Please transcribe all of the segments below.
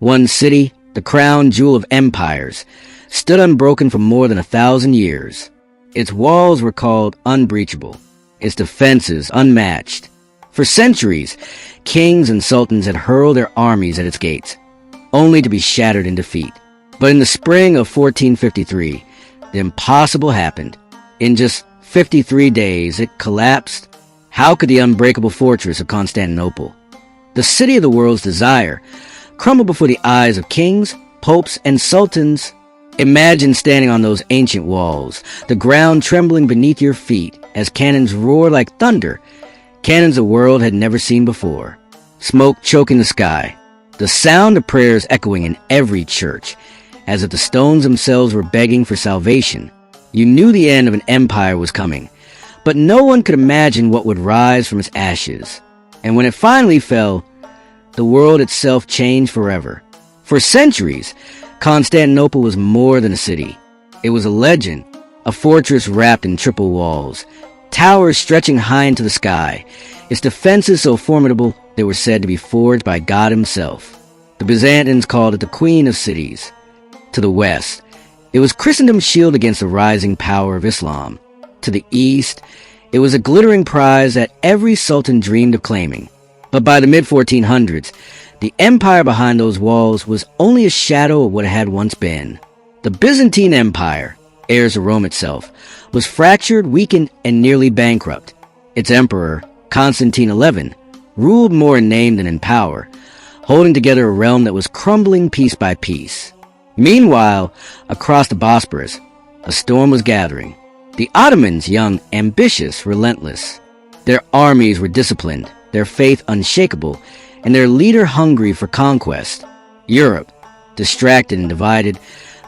One city, the crown jewel of empires, stood unbroken for more than 1,000 years. Its walls were called unbreachable, its defenses unmatched. For centuries, kings and sultans had hurled their armies at its gates, only to be shattered in defeat. But in the spring of 1453, the impossible happened. In just 53 days, it collapsed. How could the unbreakable fortress of Constantinople, the city of the world's desire, crumble before the eyes of kings, popes, and sultans? Imagine standing on those ancient walls, the ground trembling beneath your feet as cannons roar like thunder, cannons the world had never seen before. Smoke choking the sky, the sound of prayers echoing in every church, as if the stones themselves were begging for salvation. You knew the end of an empire was coming, but no one could imagine what would rise from its ashes. And when it finally fell, the world itself changed forever. For centuries, Constantinople was more than a city. It was a legend, a fortress wrapped in triple walls, towers stretching high into the sky, its defenses so formidable they were said to be forged by God himself. The Byzantines called it the Queen of Cities. To the west, it was Christendom's shield against the rising power of Islam. To the east, it was a glittering prize that every sultan dreamed of claiming. But by the mid-1400s, the empire behind those walls was only a shadow of what it had once been. The Byzantine Empire, heirs to Rome itself, was fractured, weakened, and nearly bankrupt. Its emperor, Constantine XI, ruled more in name than in power, holding together a realm that was crumbling piece by piece. Meanwhile, across the Bosporus, a storm was gathering. The Ottomans, young, ambitious, relentless. Their armies were disciplined, their faith unshakable, and their leader hungry for conquest. Europe, distracted and divided,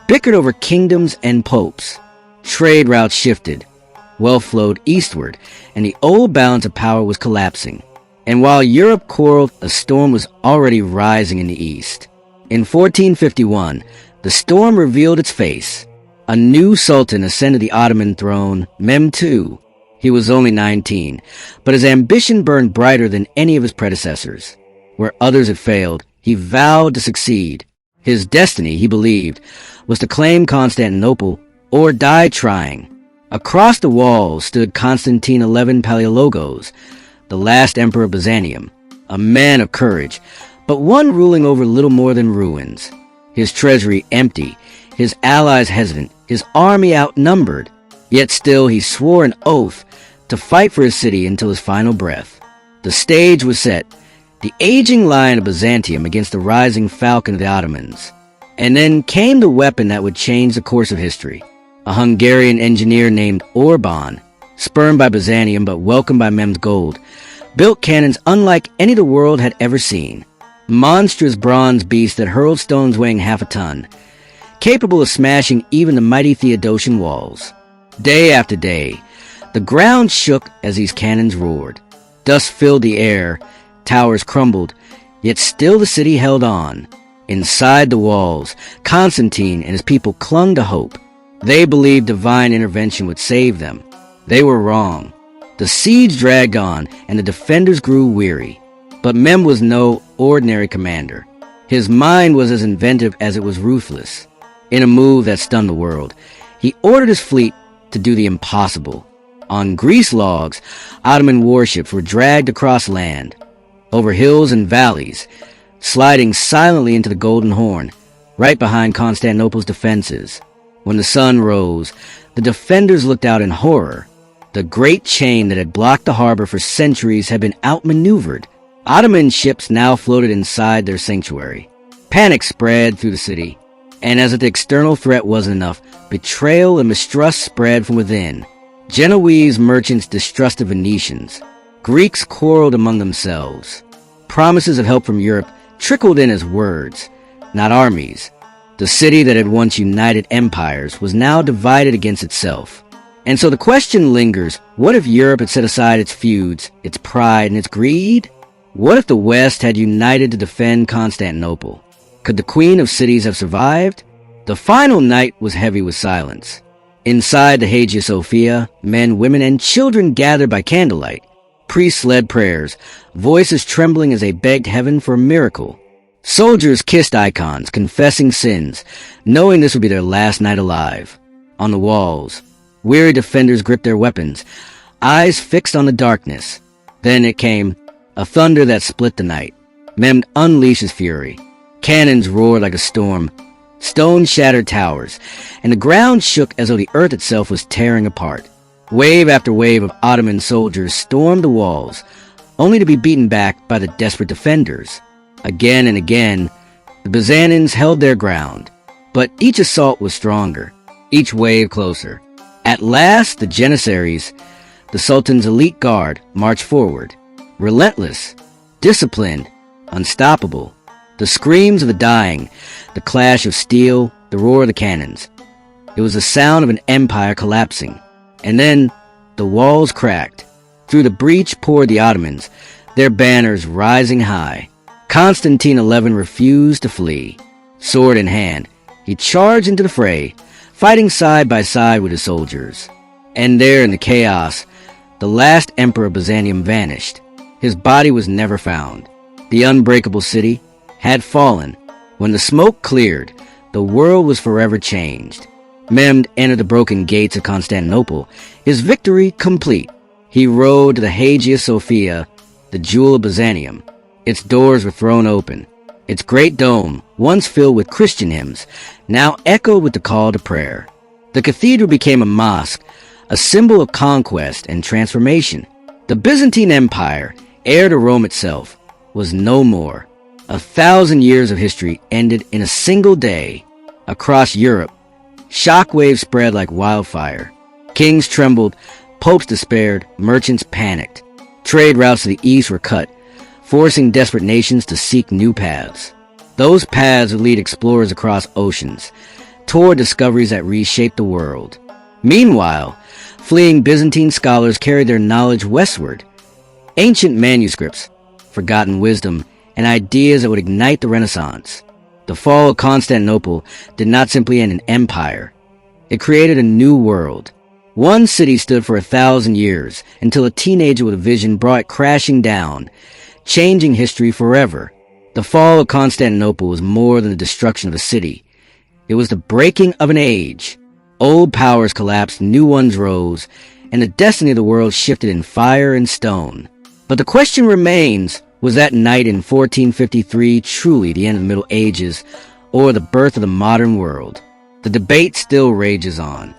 bickered over kingdoms and popes. Trade routes shifted, wealth flowed eastward, and the old balance of power was collapsing. And while Europe quarreled, a storm was already rising in the east. In 1451, the storm revealed its face. A new sultan ascended the Ottoman throne, Mehmed II. He was only 19, but his ambition burned brighter than any of his predecessors. Where others had failed, he vowed to succeed. His destiny, he believed, was to claim Constantinople or die trying. Across the walls stood Constantine XI Palaiologos, the last emperor of Byzantium, a man of courage, but one ruling over little more than ruins. His treasury empty, his allies hesitant, his army outnumbered. Yet still he swore an oath to fight for his city until his final breath. The stage was set, the aging lion of Byzantium against the rising falcon of the Ottomans. And then came the weapon that would change the course of history. A Hungarian engineer named Orban, spurned by Byzantium but welcomed by Mehmed's gold, built cannons unlike any the world had ever seen. Monstrous bronze beasts that hurled stones weighing half a ton, capable of smashing even the mighty Theodosian walls. Day after day, the ground shook as these cannons roared. Dust filled the air, towers crumbled, yet still the city held on. Inside the walls, Constantine and his people clung to hope. They believed divine intervention would save them. They were wrong. The siege dragged on, and the defenders grew weary. But Mehmed was no ordinary commander. His mind was as inventive as it was ruthless. In a move that stunned the world, he ordered his fleet to do the impossible. On grease logs, Ottoman warships were dragged across land, over hills and valleys, sliding silently into the Golden Horn, right behind Constantinople's defenses. When the sun rose, the defenders looked out in horror. The great chain that had blocked the harbor for centuries had been outmaneuvered. Ottoman ships now floated inside their sanctuary. Panic spread through the city, and as if the external threat wasn't enough, betrayal and mistrust spread from within. Genoese merchants distrusted Venetians. Greeks quarreled among themselves. Promises of help from Europe trickled in as words, not armies. The city that had once united empires was now divided against itself. And so the question lingers, what if Europe had set aside its feuds, its pride, and its greed? What if the West had united to defend Constantinople? Could the Queen of Cities have survived? The final night was heavy with silence. Inside the Hagia Sophia, men, women, and children gathered by candlelight. Priests led prayers, voices trembling as they begged heaven for a miracle. Soldiers kissed icons, confessing sins, knowing this would be their last night alive. On the walls, weary defenders gripped their weapons, eyes fixed on the darkness. Then it came, a thunder that split the night. Mem unleashes fury. Cannons roared like a storm. Stones shattered towers, and the ground shook as though the earth itself was tearing apart. Wave after wave of Ottoman soldiers stormed the walls, only to be beaten back by the desperate defenders. Again and again, the Byzantines held their ground, but each assault was stronger, each wave closer. At last, the Janissaries, the Sultan's elite guard, marched forward, relentless, disciplined, unstoppable. The screams of the dying, the clash of steel, the roar of the cannons. It was the sound of an empire collapsing. And then, the walls cracked. Through the breach poured the Ottomans, their banners rising high. Constantinople refused to flee. Sword in hand, he charged into the fray, fighting side by side with his soldiers. And there in the chaos, the last emperor of Byzantium vanished. His body was never found. The unbreakable city had fallen. When the smoke cleared, the world was forever changed. Mehmed entered the broken gates of Constantinople, his victory complete. He rode to the Hagia Sophia, the jewel of Byzantium. Its doors were thrown open. Its great dome, once filled with Christian hymns, now echoed with the call to prayer. The cathedral became a mosque, a symbol of conquest and transformation. The Byzantine Empire, heir to Rome itself, was no more. 1,000 years of history ended in a single day. Across Europe, shockwaves spread like wildfire. Kings trembled, popes despaired, merchants panicked. Trade routes to the east were cut, forcing desperate nations to seek new paths. Those paths would lead explorers across oceans, toward discoveries that reshaped the world. Meanwhile, fleeing Byzantine scholars carried their knowledge westward. Ancient manuscripts, forgotten wisdom, and ideas that would ignite the Renaissance. The fall of Constantinople did not simply end an empire. It created a new world. One city stood for 1,000 years, until a teenager with a vision brought it crashing down, changing history forever. The fall of Constantinople was more than the destruction of a city. It was the breaking of an age. Old powers collapsed, new ones rose, and the destiny of the world shifted in fire and stone. But the question remains, was that night in 1453 truly the end of the Middle Ages, or the birth of the modern world? The debate still rages on.